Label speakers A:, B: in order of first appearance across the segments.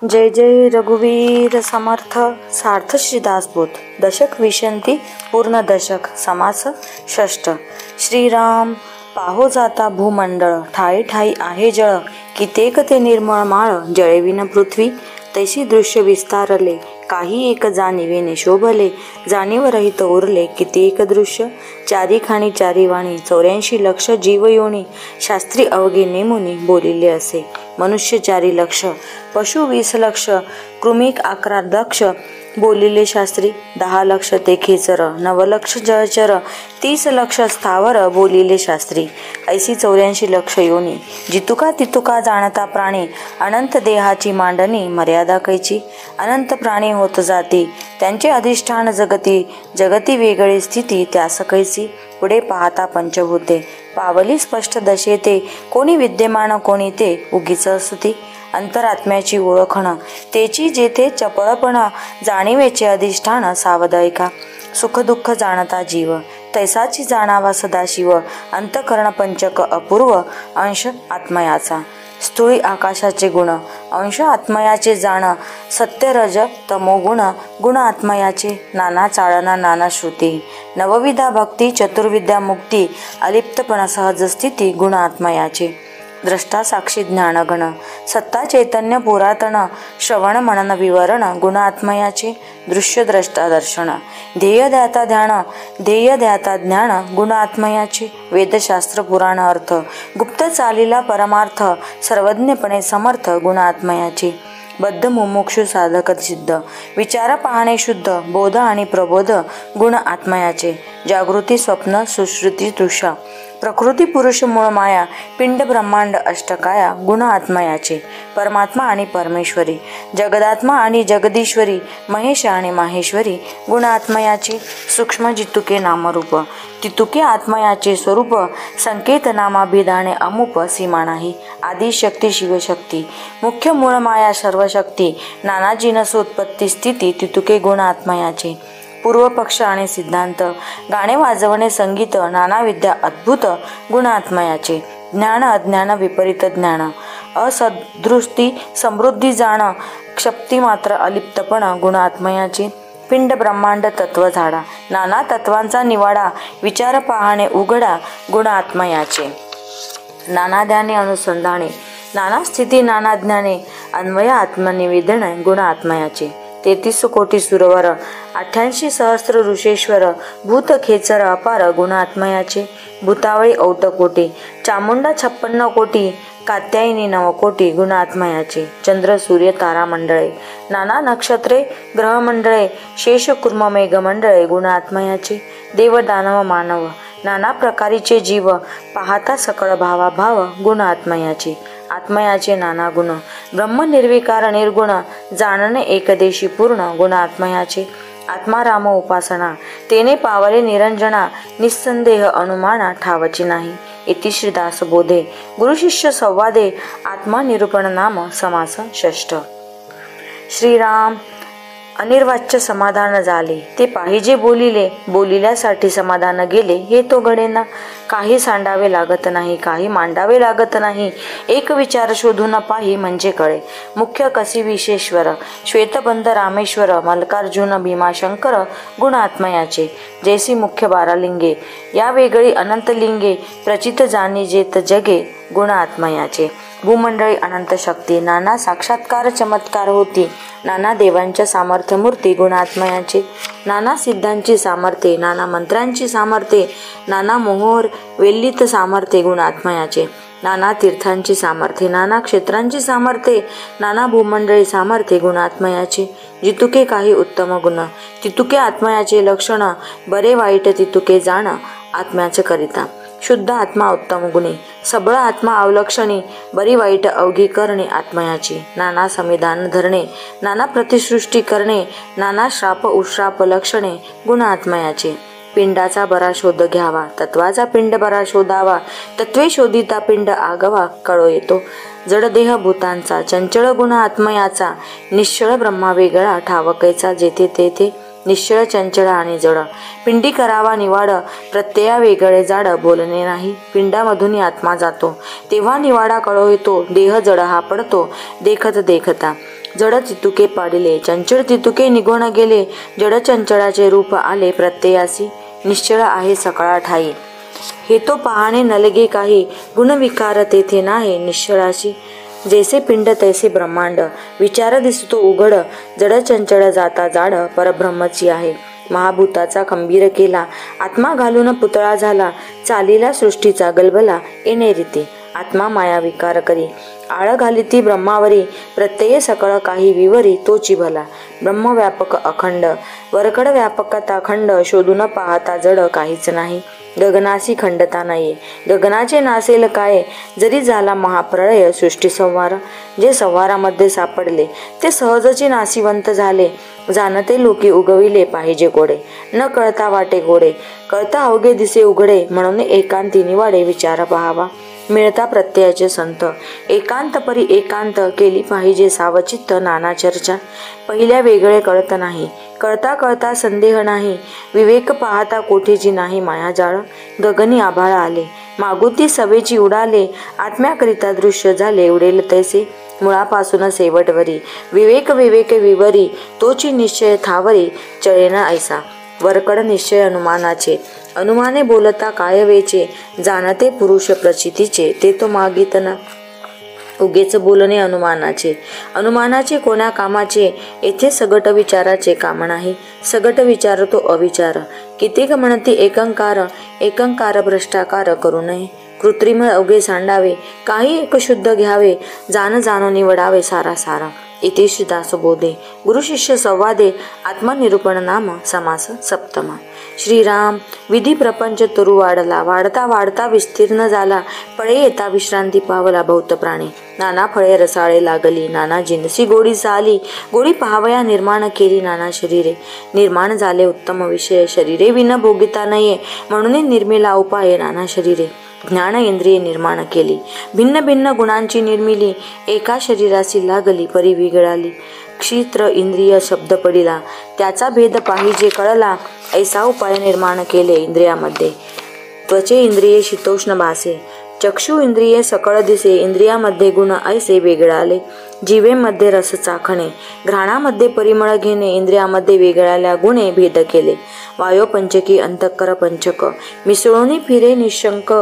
A: जय जय रघुवीर समर्थ सार्थ श्रीदासबोध. दशक विशंती पूर्ण दशक समास षष्ठ. श्रीराम पाहो जाता भूमंडळ, ठाई ठाई आहे जळ, कितेक ते निर्मळ माळ, जळविन पृथ्वी तैसी दृश्य विस्तारले, काही एक जाणिवेने शोभले, जाणीव रहित उरले किती एक दृश्य. चारी खाणी चारी वाणी 84 लक्ष जीव योनी, शास्त्री अवघे नेमुनी बोलिले असे. मनुष्य 4 लक्ष, पशु 20 लक्ष, कृमिक 11 दक्ष, बोलिले शास्त्री. 10 लक्ष ते खेचर, 9 लक्ष जळचर, 30 लक्ष स्थावर, बोलिले शास्त्री. ऐसी 84 लक्ष योनी, जितुका तितुका जाणता प्राणी, अनंत देहाची मांडणी मर्यादा कैची. अनंत प्राणी होत जाती, त्यांचे अधिष्ठान जगती, जगती वेगळी स्थिती त्यास कैसी. पुढे पाहता पंचभूते, पावली स्पष्ट दशेते, कोणी विद्यमान कोणी ते उगीच असती. अंतरात्म्याची ओळखण, तेची जेथे चपळपण, जाणीवेचे अधिष्ठान सावध ऐका. सुख दुःख जाणता जीव, तैसाची जाणावा सदाशिव. अंतकरण पंचक अपूर्व, अंश आत्मयाचा. स्थूळी आकाशाचे गुण, अंश आत्मयाचे जाण. सत्य रज तमो गुण, गुण आत्मयाचे. नाना चाळना नाना श्रुती, नवविधा भक्ती, चतुर्विद्या मुक्ती, अलिप्तपणा सहज स्थिती, गुण आत्मयाचे. द्रष्टा साक्षी ज्ञानगण, सत्ता चैतन्य पुरातन, श्रवण मनन विवरण, गुण आत्मयाचे. दृश्य द्रष्टा दर्शन, ध्येय ध्याता ध्यान, ध्येय ध्याता ज्ञान, गुण आत्मयाचे. वेदशास्त्र पुराण अर्थ, गुप्त चालीला परमार्थ, सर्वज्ञपणे समर्थ, गुण आत्मयाचे. बद्ध मुमुक्षु साधक सिद्ध, विचार पाहणे शुद्ध, बोध आणि प्रबोध, गुण आत्मयाचे. जागृती स्वप्न सुश्रुती दृश्य, प्रकृती पुरुष मूळ माया, पिंड ब्रह्मांड अष्टकाया, गुण आत्मयाचे. परमात्मा आणि परमेश्वरी, जगदात्मा आणि जगदीश्वरी, महेश आणि माहेश्वरी, गुण आत्मयाचे. सूक्ष्म जितुके नामरूप, तितुके आत्मयाचे स्वरूप, संकेत नामाभिधाने अमुप, सीमा नाही. आदिशक्ती शिवशक्ती, मुख्य मूळ माया सर्वशक्ती, नाना जिनसोत्पत्ती स्थिती, तितुके गुण आत्मयाचे. पूर्व पक्ष आणि सिद्धांत, गाणे वाजवणे संगीत, नाना विद्या अद्भुत, गुण आत्मयाचे. ज्ञान अज्ञान विपरीत ज्ञान, असदृष्टी समृद्धी जाण, क्षप्ती मात्र अलिप्तपण, गुण आत्मयाचे. पिंड ब्रह्मांड तत्व झाडा, नाना तत्वांचा निवाडा, विचार पाहणे उघडा, गुण आत्मयाचे. नाना ध्याने अनुसंधाने, नाना स्थिती नाना ज्ञाने, अन्वय आत्मनिवेदन, गुण आत्मयाचे. 33 कोटी सुरवर, 88 सहस्र ऋषेश्वर, भूत खेचर अपार, गुण आत्मयाचे. भूतावळी औतकोटी, चामुंडा 56 कोटी, कात्यायनी 9 कोटी, गुण आत्मयाचे. चंद्र सूर्य तारा मंडळे, नाना नक्षत्रे ग्रहमंडळे, शेष कुर्म मेघमंडळे, गुण आत्मयाचे. देव दानव मानव, नाना प्रकारीचे जीव, पाहता सकळ भावाभाव, गुण आत्मयाचे. आत्मयाचे नाना गुण, ब्रह्म निर्विकार निर्गुण, जाणणे एकदेशी पूर्ण, गुण आत्मयाचे. आत्मा राम उपासना, तेने पावले निरंजना, निस्संदेह अनुमाना ठावची नाही. इति श्रीदास बोधे, गुरु शिष्य संवादे, आत्मा निरूपण नाम समास षष्ठ. श्रीराम अनिर्वाच्य समाधान झाले, ते पाहिजे बोलिले, बोलिल्यासाठी समाधान गेले, हे तो घडेना. काही सांडावे लागत नाही, काही मांडावे लागत नाही, एक विचार शोधून पाही म्हणजे कळे. मुख्य कसी विश्वेश्वर, श्वेतबंध रामेश्वर, मल्लिकार्जुन भीमाशंकर, गुण आत्मयाचे. जैसी मुख्य 12 लिंगे, या वेगळी अनंत लिंगे, प्रचित जाणी जेत जगे, गुण आत्मयाचे. भूमंडळी अनंत शक्ती, नाना साक्षात्कार चमत्कार होती, नाना देवांच्या सामर्थ्य मूर्ती, गुण आत्मयाचे. नाना सिद्धांची सामर्थ्ये, नाना मंत्रांची सामर्थ्ये, नाना मोहोर वेल्लित सामर्थ्ये, गुण आत्मयाचे. नाना तीर्थांची सामर्थ्ये, नाना क्षेत्रांची सामर्थ्ये, नाना भूमंडळी सामर्थ्ये, गुण आत्मयाचे. जितुके काही उत्तम गुण, तितुके आत्मयाचे लक्षण, बरे वाईट तितुके जाण, आत्म्याचे करिता. शुद्ध आत्मा उत्तम गुणे, सबळ आत्मा अवलक्षणे, बरी वाईट अवघी करणे आत्मयाची. नाना संविधान धरणे, नाना प्रतिसृष्टी करणे, नाना श्राप उश्राप लक्षणे, गुण आत्मयाचे. पिंडाचा बरा शोध घ्यावा, तत्वाचा पिंड बरा शोधावा, तत्वे शोधिता पिंड आगवा, कळो येतो. जडदेह भूतांचा, चंचळ गुण आत्मयाचा, निश्चळ ब्रह्मा वेगळा, ठावकायचा जेथे तेथे, निश्चळ चंचळ आणि जड. पिंडी करावा निवाड प्रत्यया वेगळे जाड. बोलणे नाही पिंडामधून आत्मा जातो, तेव्हा निवाडा कळो येतो. देह जड हा पडतो देखत देखता. जड चितुके पाडिले चंचळ चितुके निघून गेले. जड चंचळाचे रूप आले प्रत्ययासी. निश्चळ आहे सकळा ठाई, हे तो पाहणे नलगे काही. गुणविकार तेथे नाही निश्चळाशी. जैसे पिंड तैसे ब्रह्मांड, विचार दिसतो उघड. जड चंचळ जाता जाड, परब्रह्मची आहे. महाभूताचा खंबीर केला, आत्मा घालून पुतळा झाला. चालीला सृष्टीचा गलबला, येणे रीती. आत्मा माया विकार करी, आळ घालिती ब्रह्मावरी. प्रत्यय सकळ काही विवरी, तोची भला. ब्रह्म व्यापक अखंड, वरकड व्यापकता खंड. शोधून पाहता जड काहीच नाही, गगनासी खंडता नाहीये. गगनाचे नासेल काय, जरी झाला महाप्रळय. सृष्टी संवार, जे संवारामध्ये सापडले ते सहजची नाशिवंत झाले. जाणते लोकी उगविले पाहिजे गोडे, न कळता वाटे गोडे. कळता अवघे दिसे उघडे, म्हणून एकांती निवाडे. विचार पाहावा मिळता प्रत्ययाचे संत. एकांत परी एकांत, केली पाहिजे सावचित्त नाना चर्चा. पहिल्या वेगळे कळत नाही, कळता कळता संदेह नाही. विवेक पाहता कोठेची नाही मायाजाळ. गगनी आभाळ आले, मागुती सवेची उडाले. आत्म्याकरिता दृश्य झाले उडेल तैसे, मुळापासून शेवटवरी. विवेक विवेक विवरी, तोची निश्चय थावरी. चळेना ऐसा वरकड निश्चय अनुमानाचे. अनुमाने बोलता काय वेचे, जाणते पुरुष प्रचितीचे. ते तो मागित न उगेच बोलणे अनुमानाचे. अनुमानाचे कोण्या कामाचे, येथे सगट विचाराचे काम नाही. सगट विचार तो अविचार. कितीक म्हणती एकंकार, एकंकार भ्रष्टाकार करू नये. कृत्रिम अवघे सांडावे, काही एक शुद्ध घ्यावे. जाण जाणून निवडावे सारा सारा. इतिश दासबोधे गुरु शिष्य संवादे. आत्मनिरूपण नाम समास सप्तमा. श्रीराम विधी प्रपंच तरू वाढला, वाढता वाढता विस्तीर्ण झाला. फळे येता विश्रांती पावला भौत प्राणी. नाना फळे रसाळे लागली, नाना जिनसी गोडी झाली. गोडी पाहावया निर्माण केली नाना शरीरे. निर्माण झाले उत्तम विषय, शरीरे विन भोगिता नये. म्हणून निर्मिला उपाय नाना शरीरे. ज्ञान इंद्रिये निर्माण केली, भिन्न भिन्न गुणांची निर्मिली. एका शरीराशी लागली परी विगळाली. क्षित्र इंद्रिय शब्द पडिला, त्याचा भेद पाहिजे कळला. ऐसा उपाय निर्माण केले इंद्रियामध्ये. त्वचे इंद्रिये शीतोष्ण भासे, चक्षु इंद्रिये सकळ दिसे. इंद्रियामध्ये गुण ऐसे वेगळाले. जीवेमध्ये रस चाखणे, घ्राणामध्ये परिमळ घेणे. इंद्रियामध्ये वेगळ्या गुणे भेद केले. वायो पंचकी अंतःकर पंचक, मिसळून फिरे निशंक.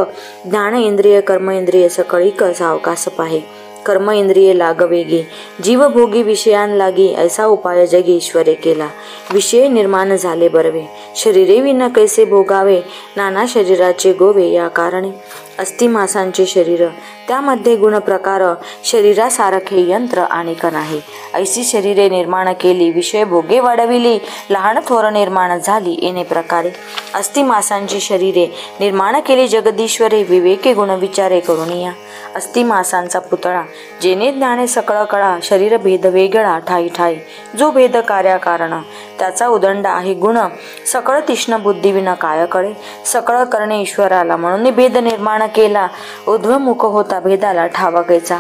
A: ज्ञान इंद्रिय कर्म इंद्रिय सकळीक सावकाश पाहे. कर्म इंद्रिये लागवेगी, जीव भोगी विषयान लागी. ऐसा उपाय जगी ईश्वरे केला. विषय निर्माण झाले बरवे, शरीरे विन कैसे भोगावे. नाना शरीराचे गोवे या कारणे. अस्ति मासांचे शरीर, त्यामध्ये गुण प्रकार. शरीरासारखे यंत्र आणिक नाही. ऐसी शरीरे निर्माण केली, विषय भोगे वाढविली. लहान थोर निर्माण झाली येणे प्रकारे. अस्ति मासांची शरीरे निर्माण केली जगदीश्वरे. विवेके गुण विचारे करुनिया. अस्ति मासांचा पुतळा, जेने ज्ञाने सकळ कळा. शरीर भेद वेगळा ठाई ठाई, जो भेद कार्याकारण. त्याचा उदंड आहे गुण, सकळ तीक्ष्ण बुद्धी विना काय कळे. सकळ करणे ईश्वराला, म्हणून भेद निर्माण केला. उध्वमुख होता भेदाला ठावा कैचा.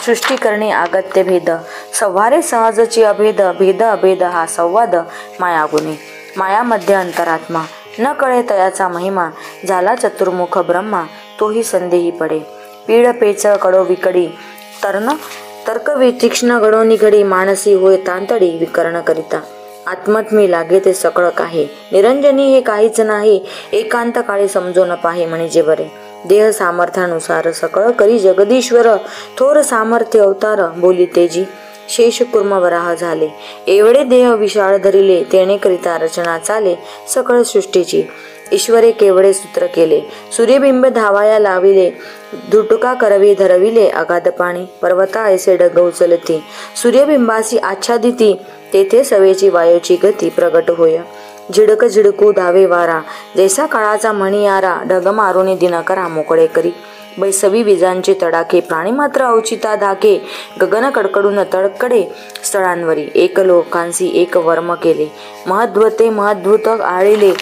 A: सृष्टी करणे आगत्य भेद, संवारे सहजची अभेद. भेद अभेद हा संवाद मायागुणी. मायामध्ये अंतरात्मा, न कळे तयाचा महिमा. झाला चतुर्मुख ब्रह्मा, तोही संदेही पडे. पीड पेचळ कडो विकडी, तर्क तीक्ष्ण घडो निघडी. मानसी होय तांतडी विकर्ण करिता. आत्मत्मी लागे ते सकळ काही, निरंजनी हे काहीच नाही. एकांत काळी समजून पाहे म्हणजे बरे. देह सामर्थ्यानुसार सकळ करी जगदीश्वर. थोर सामर्थ्य अवतार बोली तेजी. शेष कुर्म वराह झाले, एवढे देह विशाळ धरिले. तेणे करिता रचना चाले सकळ सृष्टीची. ईश्वरे केवढे सूत्र केले, सूर्यबिंब धावाया लाविले. धुटुका करवी धरविले अगाध पाणी. पर्वता ऐसे डग उचलती, सूर्यबिंबासी आच्छादिती. तेथे सवेची वायूची गती प्रगट होय. झिडक झिडकू धावे वारा, जैसा काळाचा मणियारा. ढग मारुनी दिनकरा मोकळे करी. बैसवी विजांचे तडाखे, प्राणी मात्र अवचिता धाके. गगन कडकडून तडकडे स्थळांवरी. एक लोकांसी एक वर्म केले, महद्वते महद्भूत आळिले.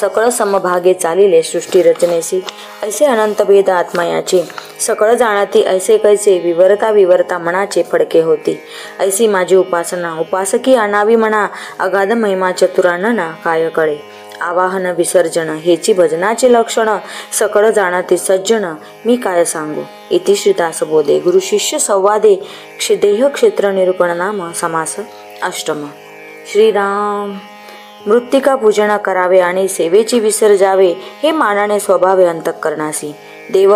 A: सकळ समभागे चालिले सृष्टी रचनेसी, ऐसे अनंत भेद आत्मयाचे, सकळ जाणती ऐसे कैसे, विवरता विवरता मनाचे फडके होती, ऐसी माझी उपासना, उपासकी आणावी म्हणा, अगाध महिमा चतुरानना काय कळे, आवाहन विसर्जन हेची भजनाचे लक्षण, सकळ जाणती सज्जन मी काय सांगू. इति श्रीदास बोधे गुरु शिष्य संवादे देह क्षेत्र निरूपण नाम समास अष्टम. श्रीराम. मृत्तिका पूजन करावे आणि सेवेची विसर जावे, हे मानाने स्वभावे अंतःकरणासी, देव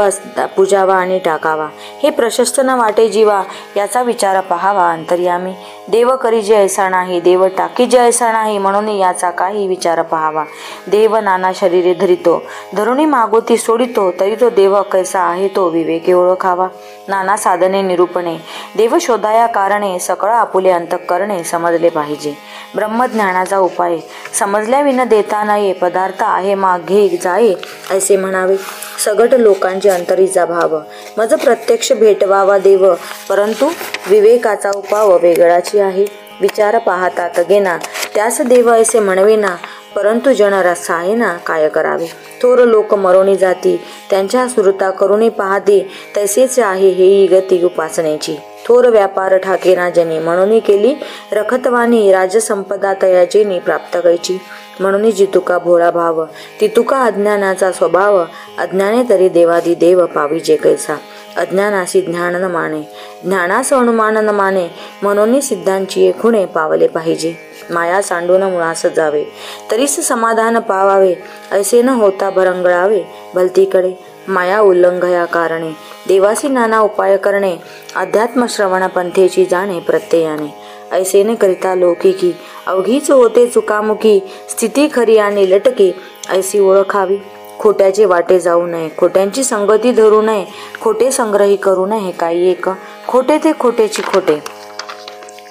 A: पूजावा आणि टाकावा, हे प्रशस्त न वाटे जीवा, याचा विचार पहावा अंतर्यामी. देव करी जे ऐसा नाही, देव टाकी जे ऐसा नाही, म्हणून याचा काही विचार पहावा. देव नाना शरीरे धरितो, धरुणी मागोती सोडितो, तरी तो देव कैसा आहे तो विवेके ओळखावा. नाना साधने निरूपणे, देव शोधाया कारणे, सकळ आपुले अंतःकरणे समजले पाहिजे. ब्रह्मज्ञानाचा उपाय समजल्या विन देता नये, पदार्थ आहे मागे जाये ऐसे म्हणावे. सगट लोकांची अंतरीचा भाव, मज प्रत्यक्ष भेटवावा देव, परंतु विवेकाचा उपाव वेगळाची आहे. विचार पाहता तगेना, त्यास देव ऐसे म्हणवेना, परंतु जन रसायना काय करावे. थोर लोक मरोनी जाती, त्यांच्या सुरता करुणी पाहते, तसेच आहे हेही गती उपासनेची. थोर व्यापार ठाकेना जनी, म्हणून केली रखतवानी, राजसंपदा तयाचेनी प्राप्त कैची. म्हणून जी तुका भोळा भाव, ती तुका अज्ञानाचा स्वभाव, अज्ञाने तरी देवादी देव पाविजे कैसा. अज्ञानासी ज्ञान न माने, ज्ञानास अनुमान न माने, म्हणून सिद्धांची खुणे पावले पाहिजे. माया सांडून मुळास जावे, तरीस समाधान पावावे, ऐसे न होता भरंगळावे भलतीकडे. माया उल्लंघया कारणे, देवासी नाना उपाय करणे, अध्यात्म श्रवण पंथेची जाणे प्रत्ययाने. ऐसे न करिता लौकिकी, अवघीच होते चुकामुकी, स्थिती खरी आणि लटके ऐसी ओळखावी. खोट्याचे वाटे जाऊ नये, खोट्यांची संगती धरू नये, खोटे संग्रही करू नये काही एक, खोटे ते खोटेची खोटे,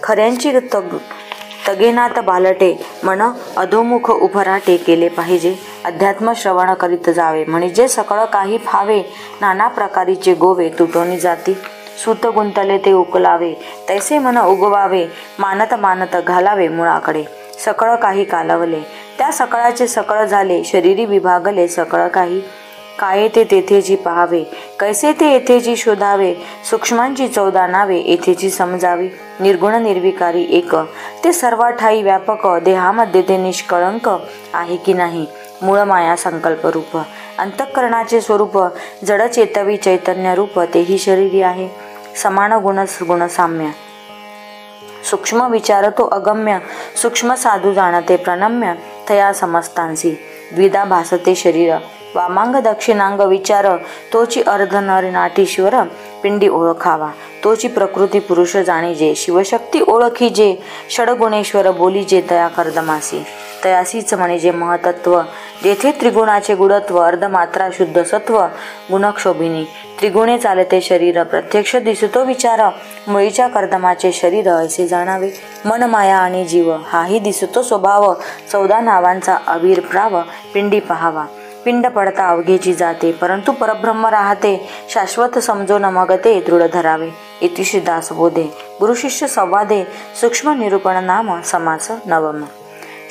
A: खऱ्यांची तगेनात बालटे, मन अधोमुख उभराटे केले पाहिजे. अध्यात्म श्रवण करीत जावे, म्हणजे सकळ काही फावे, नाना प्रकारीचे गोवे तुटोनी जाती. सूत गुंतले ते उकलावे, तैसे मन उगवावे, मानत मानत घालावे मुळाकडे. सकळ काही कालवले, त्या सकळाचे सकळ झाले, शरीरी विभागले सकळ काही. काय ते तेथेची पाहावे, कैसे ते येथेची शोधावे, सूक्ष्मांची 14 नावे येथेची समजावी. निर्गुण निर्विकारी एक, ते सर्व ठाई व्यापक, देहामध्ये ते निष्कळंक आहे की नाही. मूळ माया संकल्प रूप, अंतःकरणाचे स्वरूप, जड चेतवी चैतन्य रूप, तेही शरीरी आहे. समान गुण साम्य, सूक्ष्म विचार तो अगम्य, सूक्ष्म साधू जाणते प्रणम्य, थया समस्तांसी. द्विधा भासते शरीर, वामांग दक्षिणांग विचार, तोची अर्ध नर नाटीश्वर पिंडी ओळखावा. तोची प्रकृती पुरुष जाणीजे, शिवशक्ती ओळखीजे, षडगुणेश्वर बोलीजे तया कर्दमासी. तयासीच म्हणजे महतत्व, जेथे त्रिगुणाचे गुणत्व, अर्धमात्रा शुद्ध सत्व, गुणक्षोभिनी. त्रिगुणे चालते शरीर, प्रत्यक्ष दिसतो विचार, मुळीच्या कर्दमाचे शरीर ऐसे जाणावे. मन माया आणि जीव हाही दिसतो स्वभाव, 14 नावांचा अविर्भाव पिंडी पहावा. पिंड पडता अवघेची जाते, परंतु परब्रह्म राहते, शाश्वत समजून मग ते दृढ धरावे. इति श्रीदास बोधे गुरु शिष्य संवादे सूक्ष्म निरूपण नाम समास नवम.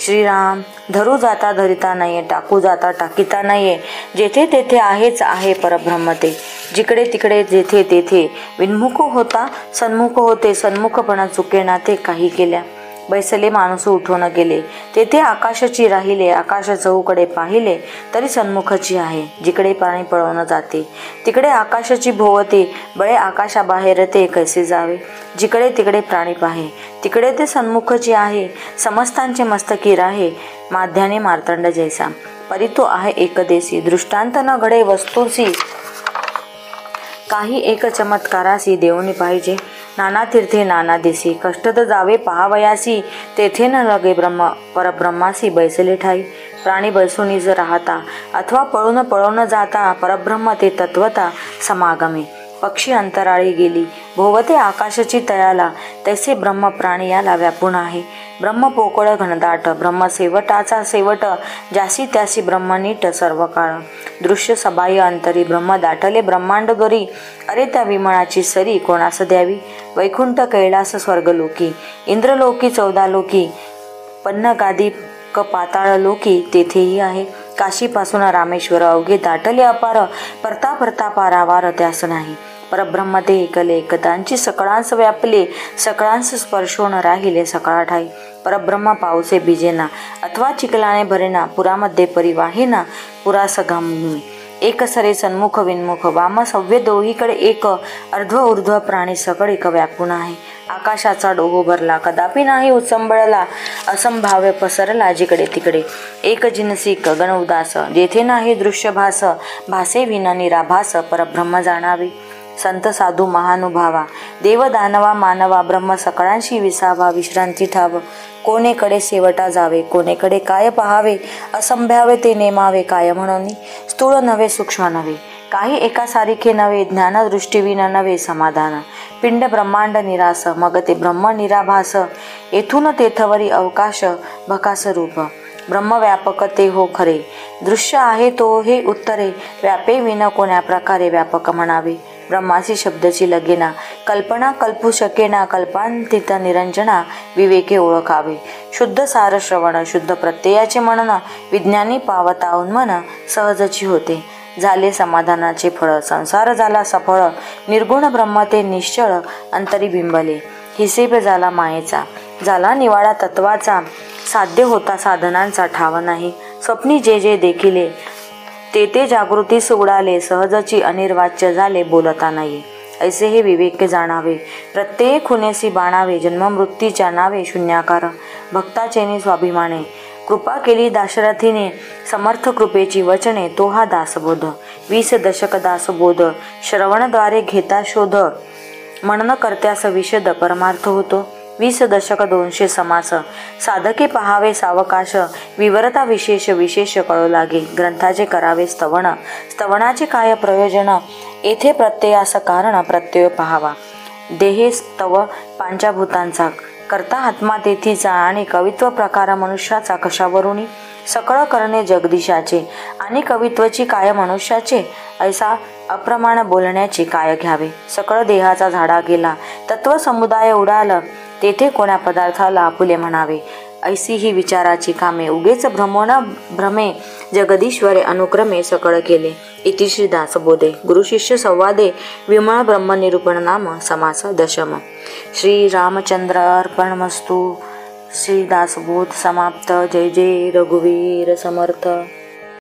A: श्रीराम. धरू जाता धरिता नये, टाकू जाता टाकीता नये, जेथे तेथे आहेच आहे परब्रह्म ते. जिकडे तिकडे जेथे तेथे विन्मुख होता सन्मुख होते, सन्मुखपणा चुकेना ते काही केल्या. बैसले माणूस उठून गेले, तेथे आकाशाची राहिले, आकाश चहूकडे पाहिले तरी सन्मुखची आहे. जिकडे पाणी पळवून जाते तिकडे आकाशाची भोवते, बळे आकाशाबाहेर ते कैसे जावे. जिकडे तिकडे प्राणी पाहे, तिकडे ते सन्मुखची आहे. समस्तांचे मस्तकी राहे, माध्याने मार्तंड जैसा. परी तो आहे एकदेशी, दृष्टांत न घडे वस्तूसी. काही एक चमत्कारासी देऊनी पाहिजे. नाना तीर्थे नाना दिसी, कष्ट तर जावे पहावयासी, तेथे न लगे परब्रह्मासी बैसले ठाई. प्राणी बैसूनीच राहता अथवा पळून जाता, परब्रह्म ते तत्वता समागमे. पक्षी अंतराळी गेली, भोवते आकाशाची तयाला, तैसे ब्रह्म प्राणी याला व्यापून आहे. ब्रह्म पोकळ घनदाट, ब्रह्म सेवटाचा सेवट, ज्यासी त्यासी ब्रह्म नीट सर्व काळ. दृश्य सबाह्य अंतरी ब्रह्म दाटले ब्रह्मांड दोरी, अरे त्या विमळाची सरी कोणास द्यावी. वैकुंठ कैलास स्वर्गलोकी, इंद्रलोकी 14 लोकी, पन्न गादी क पाताळ लोकी तेथेही आहे. काशीपासून रामेश्वर अवघे दाटले अपार, परता परता पारावार त्यास नाही. परब्रह्म ते एकले एकदांची सकळांस व्यापले, सकळांस स्पर्शोन राहिले सकळा ठाई. परब्रह्म पाऊसे भिजेना अथवा चिखलाने भरेना, पुरामध्ये परिवाहेना पुरास घामी. एक सरे सन्मुख विन्मुख वाम सव्य दोहीकडे एक, अर्ध्व ऊर्ध्व प्राणी सकळ एक व्यापून आहे. आकाशाचा डोहो भरला कदापि नाही उसंबळला, असंभाव्य पसरला जिकडे तिकडे. एक जिनसी गगन उदास, जेथे नाही दृश्य भास, भासे विना निराभास परब्रह्म जाणावे. संत साधू महानुभावा, देव दानवा मानवा, ब्रह्म सकळांशी विसावा विश्रांती ठाव. कोणेकडे सेवटा जावे, कोणेकडे काय पहावे, असंभाव्य ते नेमावे काय म्हणून. स्थूळ नव्हे सूक्ष्म नव्हे, काही एका सारिखे नव्हे, ज्ञानदृष्टीविन नव्हे समाधान. पिंड ब्रह्मांड निरास, मग ते ब्रह्म निराभास, येथून तेथवरी अवकाश भकास रूप. ब्रह्म व्यापक ते हो खरे, दृश्य आहे तो हे उत्तरे, व्यापे विन कोण्या प्रकारे व्यापक म्हणावे. ब्रह्मासी शब्दची लगेना, कल्पना कल्पू शकेना, कल्पांतित निरंजना विवेके ओळखावे. शुद्ध सार श्रवण, शुद्ध प्रत्ययाचे मनन, विज्ञानी पावता उन्मन सहजची होते. झाले समाधानाचे फळ, संसार झाला सफळ, निर्गुण ब्रह्म ते निश्चळ अंतरी बिंबले. हिसेब झाला मायेचा, झाला निवाडा तत्वाचा, साध्य होता साधनांचा ठाव नाही. स्वप्नी जे जे देखिले ते ते जागृतीस उडाले, सहजची अनिर्वाच्य झाले बोलता नाही. ऐसे हे विवेक जाणावे, प्रत्येक खुनेसी बाणावे, जन्ममृत्यूच्या नावे शून्याकार. भक्ताचेनी स्वाभिमाने, कृपा केली दाशरथीने, समर्थ कृपेची वचने तो हा दासबोध. 20 दशक दासबोध, श्रवणद्वारे घेता शोध, मनन करत्यास विशद परमार्थ होतो. 20 दशक 200 समास, साधके पहावे सावकाश, विवरता विशेष विशेष कळू लागे. ग्रंथाचे करावे स्तवन, स्तवनाचे काय प्रयोजन, येथे प्रत्ययास कारण प्रत्यय पहावा. देहे स्तव पंचभूतांचा, करता आत्मा तेथीचा, आणि कवित्व प्रकार मनुष्याचा कशावरुनी. सकळ करणे जगदीशाचे, आणि कवित्वची काय मनुष्याचे, ऐसा अप्रमाण बोलण्याचे काय घ्यावे. सकळ देहाचा झाडा गेला, तत्व समुदाय उडाल, तेथे कोण्या पदार्थाला आपुले म्हणावे. ऐसी ही विचाराची कामे, उगेच भ्रमोन भ्रमे, जगदीश्वरे अनुक्रमे सकळ केले. इति श्री दासबोधे गुरुशिष्य संवादे विमळ ब्रह्मनिरूपण नाम समास दशम. श्री रामचंद्र अर्पणमस्तु. श्री दासबोध समाप्त. जय जय रघुवीर समर्थ.